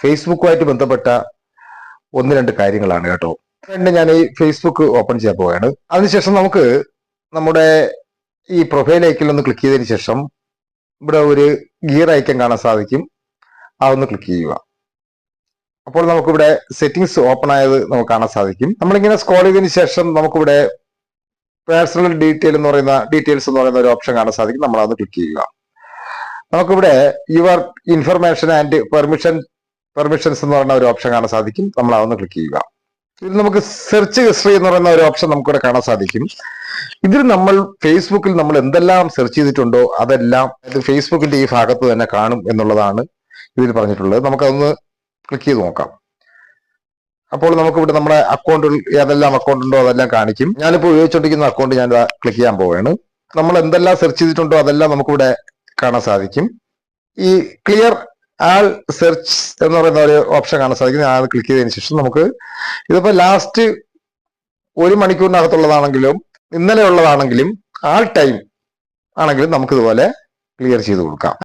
ഫേസ്ബുക്കുമായിട്ട് ബന്ധപ്പെട്ട ഒന്ന് രണ്ട് കാര്യങ്ങളാണ് കേട്ടോ. ഞാൻ ഈ ഫേസ്ബുക്ക് ഓപ്പൺ ചെയ്യാൻ പോവുകയാണ്. അതിനുശേഷം നമുക്ക് നമ്മുടെ ഈ പ്രൊഫൈൽ ഐക്കണിൽ ഒന്ന് ക്ലിക്ക് ചെയ്തതിന് ശേഷം ഇവിടെ ഒരു ഗിയർ ഐക്കൺ കാണാൻ സാധിക്കും. അതൊന്ന് ക്ലിക്ക് ചെയ്യുക. അപ്പോൾ നമുക്കിവിടെ സെറ്റിംഗ്സ് ഓപ്പൺ ആയത് നമുക്ക് കാണാൻ സാധിക്കും. നമ്മളിങ്ങനെ സ്ക്രോൾ ചെയ്തതിന് ശേഷം നമുക്കിവിടെ പേഴ്സണൽ ഡീറ്റെയിൽസ് എന്ന് പറയുന്ന ഒരു ഓപ്ഷൻ കാണാൻ സാധിക്കും. നമ്മൾ അതൊന്ന് ക്ലിക്ക് ചെയ്യുക. നമുക്കിവിടെ യുവർ ഇൻഫർമേഷൻ ആൻഡ് പെർമിഷൻസ് എന്ന് പറയുന്ന ഒരു ഓപ്ഷൻ കാണാൻ സാധിക്കും. നമ്മൾ അതൊന്ന് ക്ലിക്ക് ചെയ്യുക. ഇതിൽ നമുക്ക് സെർച്ച് ഹിസ്റ്ററി എന്ന് പറയുന്ന ഒരു ഓപ്ഷൻ നമുക്കിവിടെ കാണാൻ സാധിക്കും. ഇതിൽ നമ്മൾ ഫേസ്ബുക്കിൽ നമ്മൾ എന്തെല്ലാം സെർച്ച് ചെയ്തിട്ടുണ്ടോ അതെല്ലാം ഫേസ്ബുക്കിന്റെ ഈ ഭാഗത്ത് തന്നെ കാണും എന്നുള്ളതാണ് ഇതിൽ പറഞ്ഞിട്ടുള്ളത്. നമുക്കതൊന്ന് ക്ലിക്ക് ചെയ്ത് നോക്കാം. അപ്പോൾ നമുക്കിവിടെ നമ്മുടെ അക്കൗണ്ടിൽ ഏതെല്ലാം അക്കൗണ്ട് ഉണ്ടോ അതെല്ലാം കാണിക്കും. ഞാനിപ്പോൾ ഉപയോഗിച്ചുകൊണ്ടിരിക്കുന്ന അക്കൗണ്ട് ഞാൻ ക്ലിക്ക് ചെയ്യാൻ പോവുകയാണ്. നമ്മൾ എന്തെല്ലാം സെർച്ച് ചെയ്തിട്ടുണ്ടോ അതെല്ലാം നമുക്കിവിടെ കാണാൻ സാധിക്കും. ഈ ക്ലിയർ ആൾ സെർച്ച് എന്ന് പറയുന്ന ഒരു ഓപ്ഷൻ കാണാൻ സാധിക്കും. ഞാൻ അത് ക്ലിക്ക് ചെയ്തതിനു ശേഷം നമുക്ക് ഇതിപ്പോ ലാസ്റ്റ് 1 മണിക്കൂറിനകത്തുള്ളതാണെങ്കിലും ഇന്നലെ ഉള്ളതാണെങ്കിലും ആൾ ടൈം ആണെങ്കിലും നമുക്കിതുപോലെ ക്ലിയർ ചെയ്ത് കൊടുക്കാം.